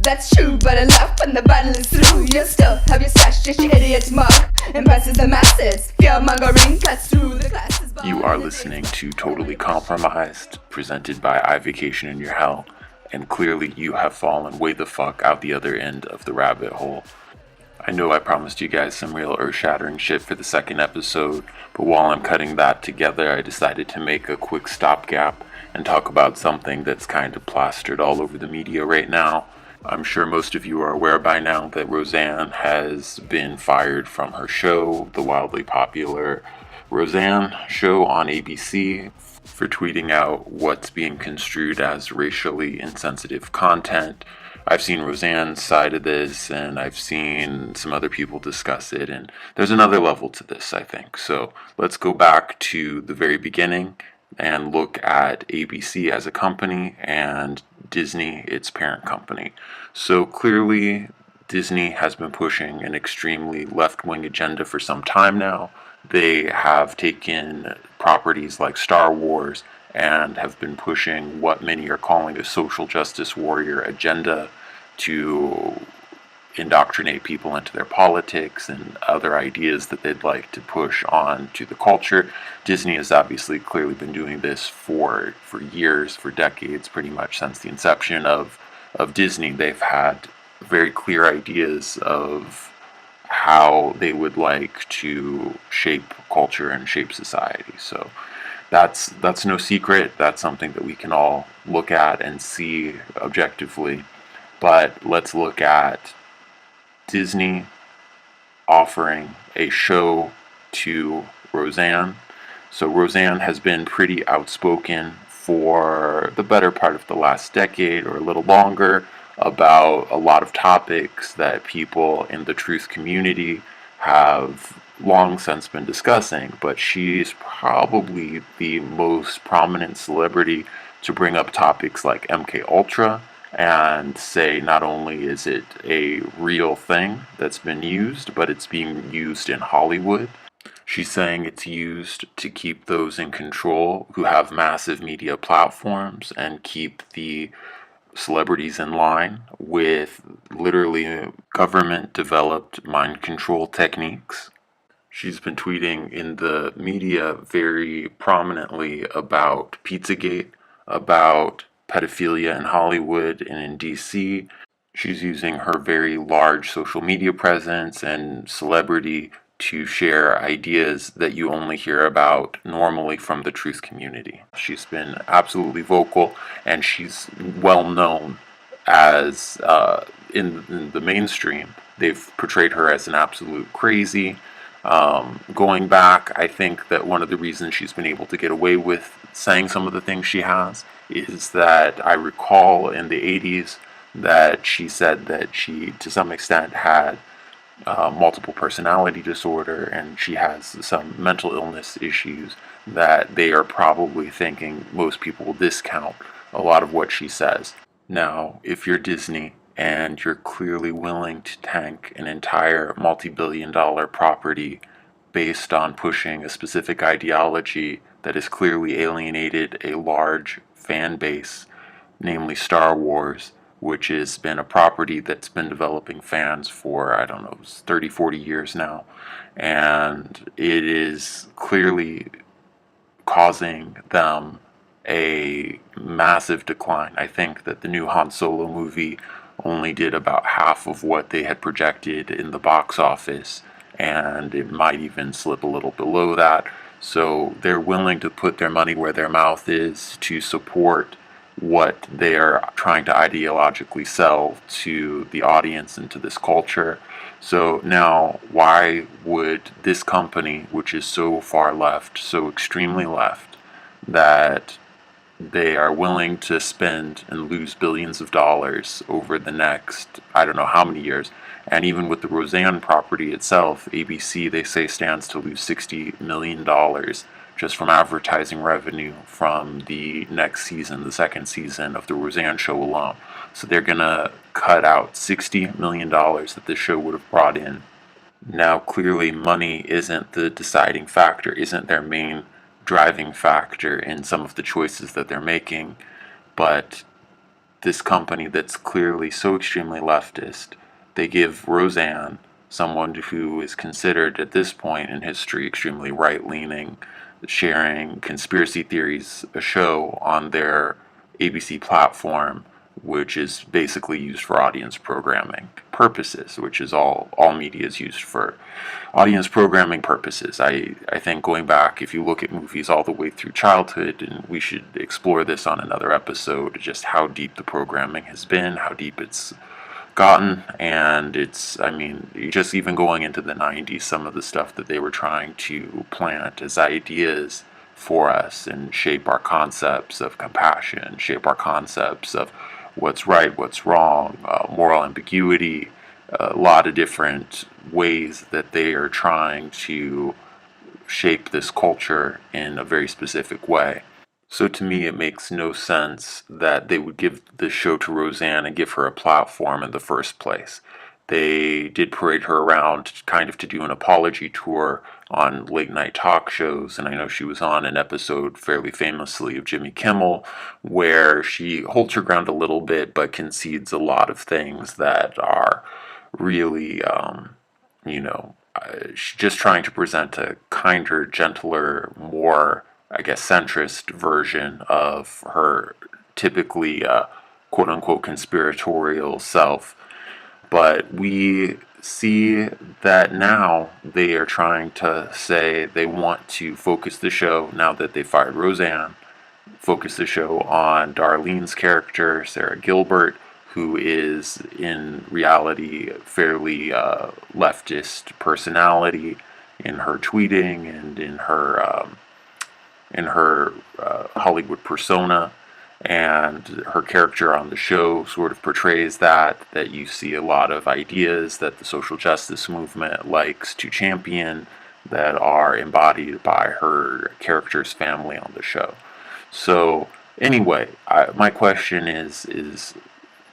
that's true, but I laugh when the battle is through. You still have your stash, just your idiot mug. Impresses the masses, fear-mongering cuts through the classes. You are listening to Totally Compromised, presented by IVIYH in your hell, and clearly you have fallen way the fuck out the other end of the rabbit hole. I know I promised you guys some real earth-shattering shit for the second episode, but while I'm cutting that together, I decided to make a quick stopgap and talk about something that's kind of plastered all over the media right now. I'm sure most of you are aware by now that Roseanne has been fired from her show, the wildly popular Roseanne show on ABC, for tweeting out what's being construed as racially insensitive content. I've seen Roseanne's side of this, and I've seen some other people discuss it, and there's another level to this, I think. So let's go back to the very beginning and look at ABC as a company and Disney, its parent company. So clearly, Disney has been pushing an extremely left-wing agenda for some time now. They have taken properties like Star Wars and have been pushing what many are calling a social justice warrior agenda to indoctrinate people into their politics and other ideas that they'd like to push on to the culture. Disney has obviously clearly been doing this for years, for decades, pretty much since the inception of Disney. They've had very clear ideas of how they would like to shape culture and shape society. So that's no secret. That's something that we can all look at and see objectively. But let's look at Disney offering a show to Roseanne. So Roseanne has been pretty outspoken for the better part of the last decade or a little longer about a lot of topics that people in the truth community have long since been discussing, but she's probably the most prominent celebrity to bring up topics like MK and say not only is it a real thing that's been used, but it's being used in Hollywood. She's saying it's used to keep those in control who have massive media platforms and keep the celebrities in line with literally government-developed mind control techniques. She's been tweeting in the media very prominently about Pizzagate, about pedophilia in Hollywood and in DC. She's using her very large social media presence and celebrity to share ideas that you only hear about normally from the truth community. She's been absolutely vocal, and she's well known as, in the mainstream, they've portrayed her as an absolute crazy. Going back, I think that one of the reasons she's been able to get away with saying some of the things she has is that I recall in the 80s that she said that she, to some extent, had multiple personality disorder, and she has some mental illness issues that they are probably thinking most people will discount a lot of what she says. Now, if you're Disney and you're clearly willing to tank an entire multi-billion-dollar property based on pushing a specific ideology that has clearly alienated a large fan base, namely Star Wars, which has been a property that's been developing fans for, 30, 40 years now. And it is clearly causing them a massive decline. I think that the new Han Solo movie only did about half of what they had projected in the box office, and it might even slip a little below that. So they're willing to put their money where their mouth is to support what they're trying to ideologically sell to the audience and to this culture. So now, why would this company, which is so far left, so extremely left, that they are willing to spend and lose billions of dollars over the next, I don't know how many years, and even with the Roseanne property itself, ABC, they say, stands to lose $60 million just from advertising revenue from the next season, the second season of the Roseanne show alone. So they're going to cut out $60 million that this show would have brought in. Now, clearly, money isn't the deciding factor, isn't their main driving factor in some of the choices that they're making, but this company that's clearly so extremely leftist, they give Roseanne, someone who is considered at this point in history extremely right-leaning, sharing conspiracy theories, a show on their ABC platform, which is basically used for audience programming purposes, which is all media is used for audience programming purposes. I think going back, if you look at movies all the way through childhood, and we should explore this on another episode, just how deep the programming has been, how deep it's gotten, and I mean, just even going into the 90s, some of the stuff that they were trying to plant as ideas for us and shape our concepts of compassion, shape our concepts of what's right, what's wrong, moral ambiguity, a lot of different ways that they are trying to shape this culture in a very specific way. So to me, it makes no sense that they would give the show to Roseanne and give her a platform in the first place. They did parade her around kind of to do an apology tour on late night talk shows, and I know she was on an episode fairly famously of Jimmy Kimmel where she holds her ground a little bit but concedes a lot of things that are really, she's just trying to present a kinder, gentler, more, I guess, centrist version of her typically quote unquote conspiratorial self. But we see that now they are trying to say they want to focus the show, now that they fired Roseanne, focus the show on Darlene's character, Sarah Gilbert, who is in reality fairly leftist personality in her tweeting and in her Hollywood persona, and her character on the show sort of portrays that you see a lot of ideas that the social justice movement likes to champion that are embodied by her character's family on the show. So anyway, my question is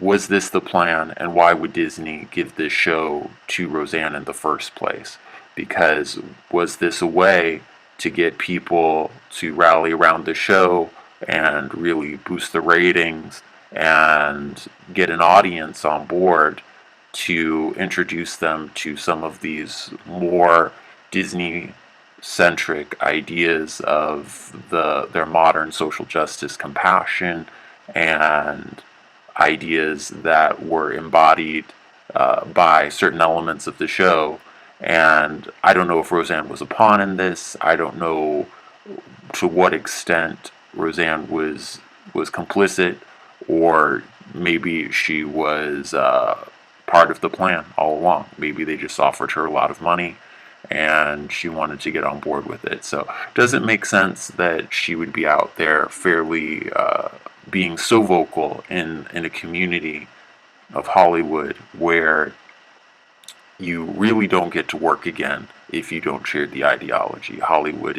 was this the plan, and why would Disney give this show to Roseanne in the first place? Because was this a way to get people to rally around the show and really boost the ratings and get an audience on board to introduce them to some of these more Disney-centric ideas of their modern social justice compassion and ideas that were embodied by certain elements of the show? And I don't know if Roseanne was a pawn in this. I don't know to what extent Roseanne was complicit, or maybe she was part of the plan all along. Maybe they just offered her a lot of money and she wanted to get on board with it. So does it make sense that she would be out there fairly being so vocal in a community of Hollywood where you really don't get to work again if you don't share the ideology? Hollywood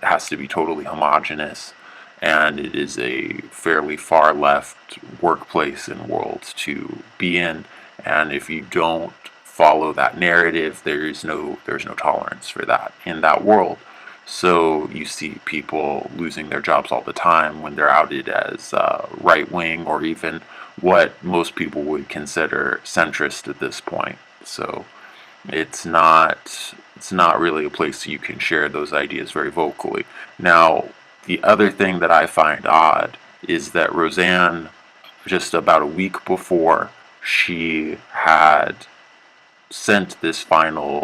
has to be totally homogenous, and it is a fairly far left workplace and world to be in. And if you don't follow that narrative, there's no tolerance for that in that world. So you see people losing their jobs all the time when they're outed as right wing, or even what most people would consider centrist at this point. So it's not really a place you can share those ideas very vocally. Now, the other thing that I find odd is that Roseanne, just about a week before, she had sent this final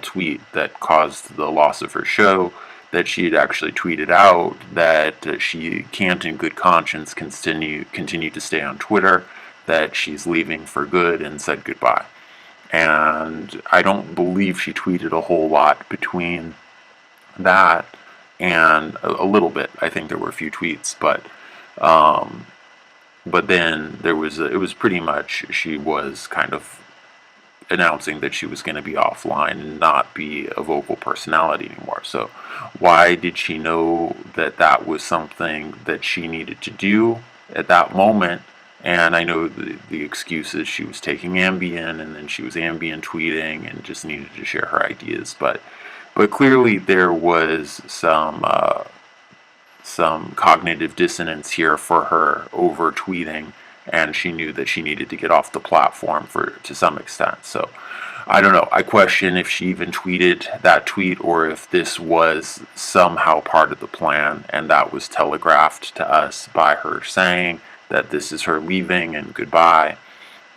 tweet that caused the loss of her show, that she had actually tweeted out that she can't in good conscience continue to stay on Twitter, that she's leaving for good, and said goodbye. And I don't believe she tweeted a whole lot between that and a little bit. I think there were a few tweets, but then it was pretty much, she was kind of announcing that she was going to be offline and not be a vocal personality anymore. So why did she know that that was something that she needed to do at that moment? And I know the excuse is she was taking Ambien, and then she was Ambien tweeting and just needed to share her ideas. But clearly there was some some cognitive dissonance here for her over tweeting, and she knew that she needed to get off the platform to some extent. So I don't know. I question if she even tweeted that tweet or if this was somehow part of the plan and that was telegraphed to us by her saying that this is her leaving and goodbye.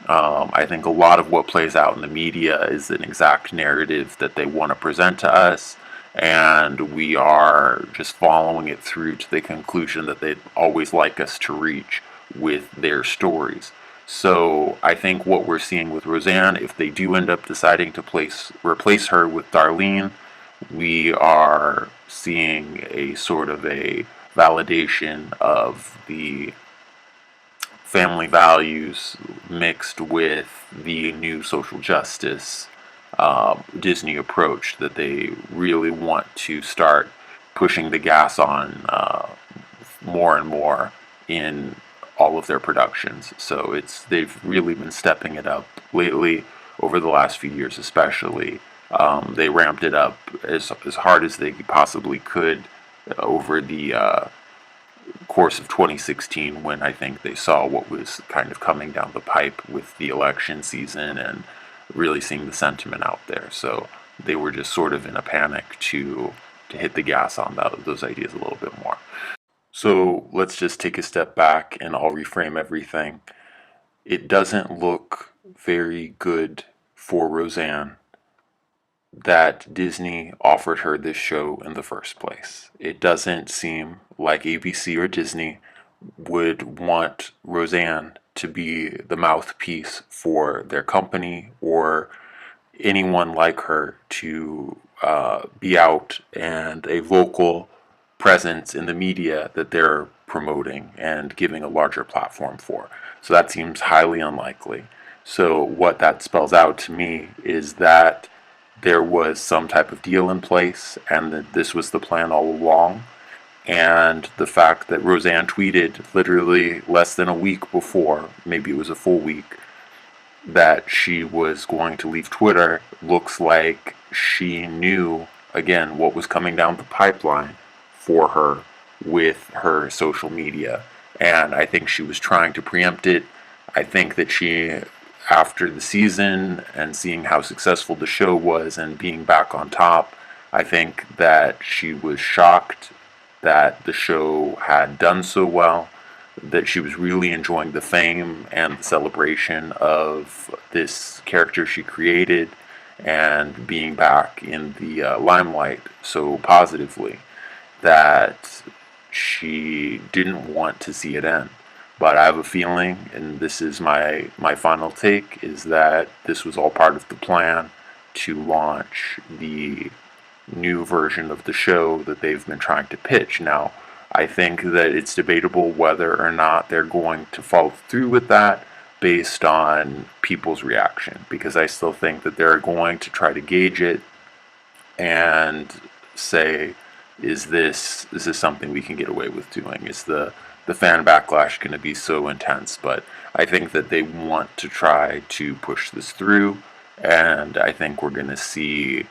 I think a lot of what plays out in the media is an exact narrative that they want to present to us, and we are just following it through to the conclusion that they'd always like us to reach with their stories. So I think what we're seeing with Roseanne, if they do end up deciding to replace her with Darlene, we are seeing a sort of a validation of the family values mixed with the new social justice Disney approach that they really want to start pushing the gas on more and more in all of their productions. So they've really been stepping it up lately over the last few years, especially. They ramped it up as hard as they possibly could over the course of 2016, when I think they saw what was kind of coming down the pipe with the election season and really seeing the sentiment out there. So they were just sort of in a panic to hit the gas on those ideas a little bit more. So let's just take a step back and I'll reframe everything. It doesn't look very good for Roseanne that Disney offered her this show in the first place. It doesn't seem like ABC or Disney would want Roseanne to be the mouthpiece for their company or anyone like her to be out and a vocal presence in the media that they're promoting and giving a larger platform for. So that seems highly unlikely. So what that spells out to me is that there was some type of deal in place and that this was the plan all along. And the fact that Roseanne tweeted literally less than a week before, maybe it was a full week, that she was going to leave Twitter looks like she knew, again, what was coming down the pipeline for her with her social media. And I think she was trying to preempt it. I think that she, after the season and seeing how successful the show was and being back on top, I think that she was shocked that the show had done so well, that she was really enjoying the fame and the celebration of this character she created and being back in the limelight so positively, that she didn't want to see it end. But I have a feeling, and this is my final take, is that this was all part of the plan to launch the new version of the show that they've been trying to pitch. Now, I think that it's debatable whether or not they're going to follow through with that based on people's reaction, because I still think that they're going to try to gauge it and say, is this something we can get away with doing? Is the fan backlash going to be so intense? But I think that they want to try to push this through, and I think we're going to see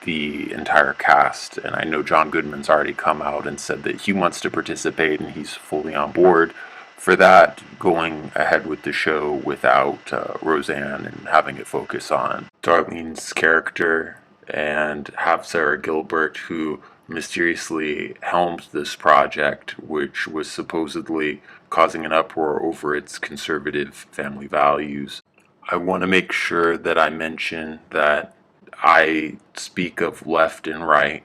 the entire cast, and I know John Goodman's already come out and said that he wants to participate and he's fully on board for that, going ahead with the show without Roseanne and having it focus on Darlene's character and have Sarah Gilbert, who mysteriously helmed this project, which was supposedly causing an uproar over its conservative family values. I want to make sure that I mention that I speak of left and right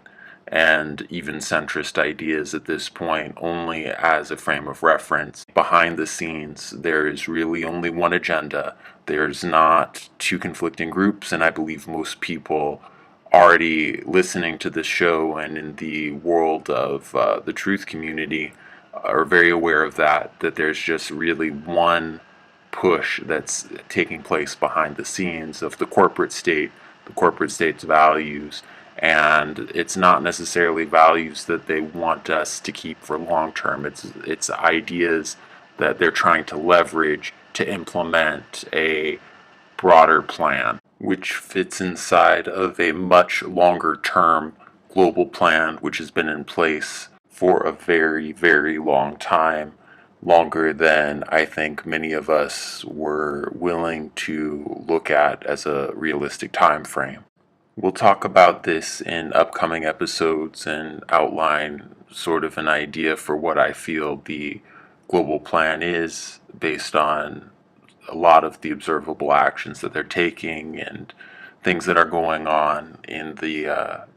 and even centrist ideas at this point only as a frame of reference. Behind the scenes, there is really only one agenda. There's not two conflicting groups, and I believe most people already listening to this show and in the world of the truth community are very aware of that there's just really one push that's taking place behind the scenes of the corporate state's values, and it's not necessarily values that they want us to keep for long term. It's ideas that they're trying to leverage to implement a broader plan, which fits inside of a much longer term global plan which has been in place for a very, very long time, longer than I think many of us were willing to look at as a realistic time frame. We'll talk about this in upcoming episodes and outline sort of an idea for what I feel the global plan is based on a lot of the observable actions that they're taking and things that are going on in the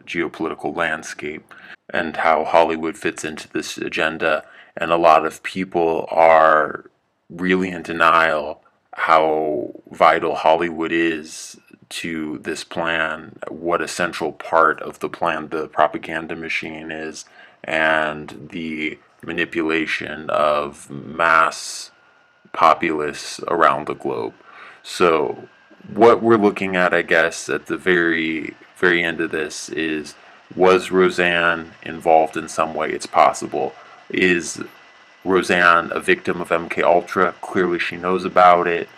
geopolitical landscape, and how Hollywood fits into this agenda. And a lot of people are really in denial how vital Hollywood is to this plan, what a central part of the plan the propaganda machine is, and the manipulation of mass populace around the globe. So what we're looking at, I guess, at the very, very end of this is, was Roseanne involved in some way? It's possible. Is Roseanne a victim of MK Ultra? Clearly she knows about it.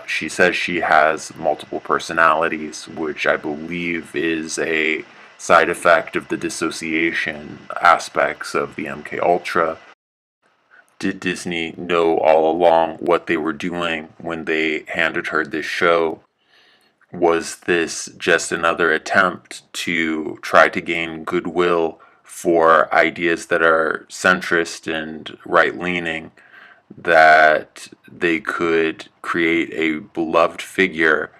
She says she has multiple personalities, which I believe is a side effect of the dissociation aspects of the MK Ultra. Did Disney know all along what they were doing when they handed her this show? Was this just another attempt to try to gain goodwill for ideas that are centrist and right-leaning, that they could create a beloved figure,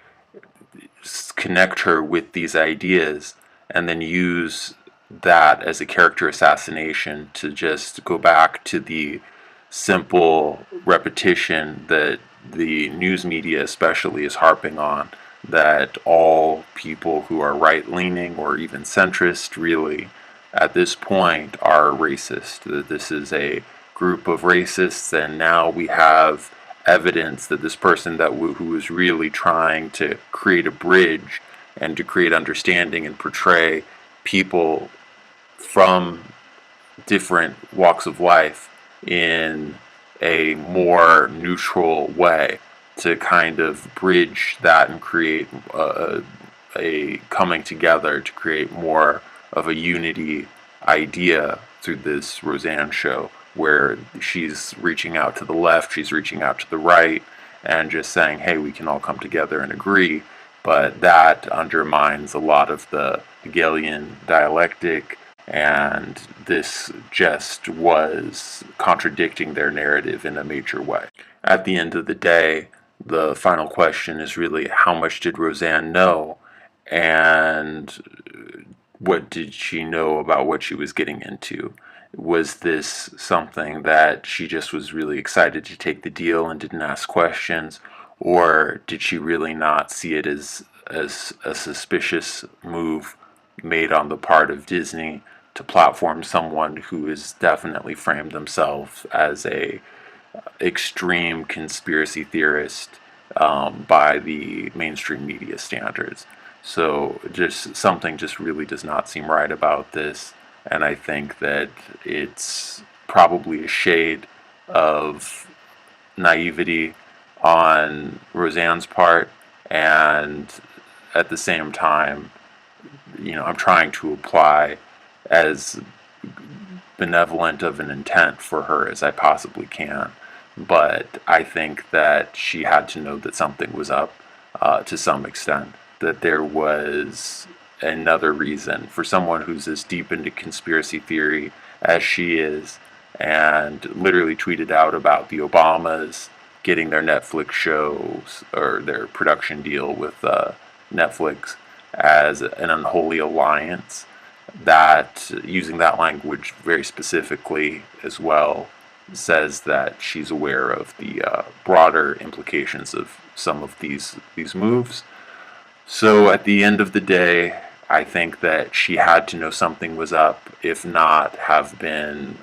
connect her with these ideas, and then use that as a character assassination to just go back to the simple repetition that the news media especially is harping on, that all people who are right-leaning or even centrist really at this point are racist, that this is a group of racists, and now we have evidence that this person who was really trying to create a bridge and to create understanding and portray people from different walks of life in a more neutral way, to kind of bridge that and create a coming together to create more of a unity idea through this Roseanne show, where she's reaching out to the left, she's reaching out to the right, and just saying, hey, we can all come together and agree. But that undermines a lot of the Hegelian dialectic, and this just was contradicting their narrative in a major way. At the end of the day, the final question is really, how much did Roseanne know, and what did she know about what she was getting into? Was this something that she just was really excited to take the deal and didn't ask questions, or did she really not see it as a suspicious move made on the part of Disney to platform someone who has definitely framed themselves as a extreme conspiracy theorist by the mainstream media standards? So just something just really does not seem right about this, and I think that it's probably a shade of naivety on Roseanne's part, and at the same time, I'm trying to apply as benevolent of an intent for her as I possibly can. But I think that she had to know that something was up to some extent, that there was another reason for someone who's as deep into conspiracy theory as she is, and literally tweeted out about the Obamas getting their Netflix shows or their production deal with Netflix as an unholy alliance. That, using that language very specifically as well, says that she's aware of the broader implications of some of these moves. So at the end of the day, I think that she had to know something was up, if not have been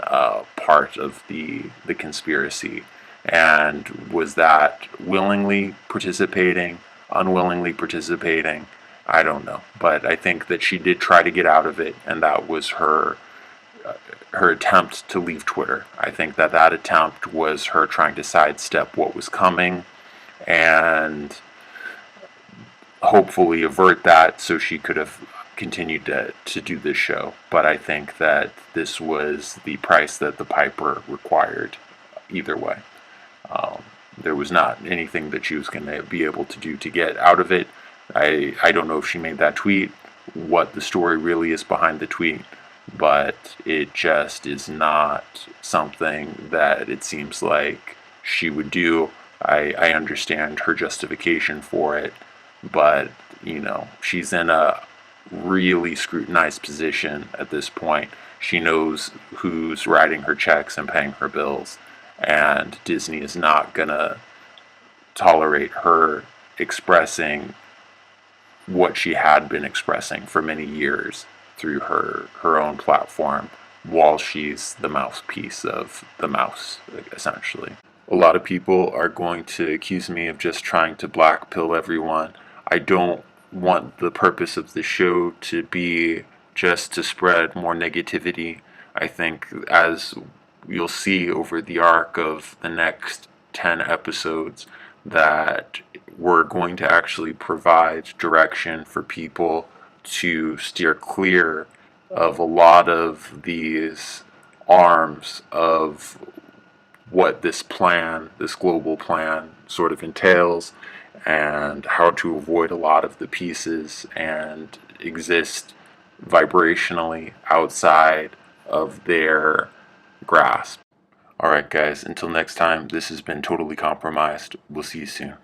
part of the conspiracy. And was that willingly participating, unwillingly participating? I don't know. But I think that she did try to get out of it, and that was her attempt to leave Twitter. I think that attempt was her trying to sidestep what was coming and hopefully avert that, so she could have continued to do this show, but I think that this was the price that the piper required either way. There was not anything that she was going to be able to do to get out of it. I don't know if she made that tweet, what the story really is behind the tweet, but it just is not something that it seems like she would do. I understand her justification for it, but, she's in a really scrutinized position at this point. She knows who's writing her checks and paying her bills, and Disney is not going to tolerate her expressing what she had been expressing for many years through her own platform while she's the mouthpiece of the mouse, essentially. A lot of people are going to accuse me of just trying to blackpill everyone. I don't want the purpose of the show to be just to spread more negativity. I think, as you'll see over the arc of the next 10 episodes, that we're going to actually provide direction for people to steer clear of a lot of these arms of what this plan, this global plan, sort of entails, and how to avoid a lot of the pieces and exist vibrationally outside of their grasp. Alright guys, until next time, this has been Totally Compromised. We'll see you soon.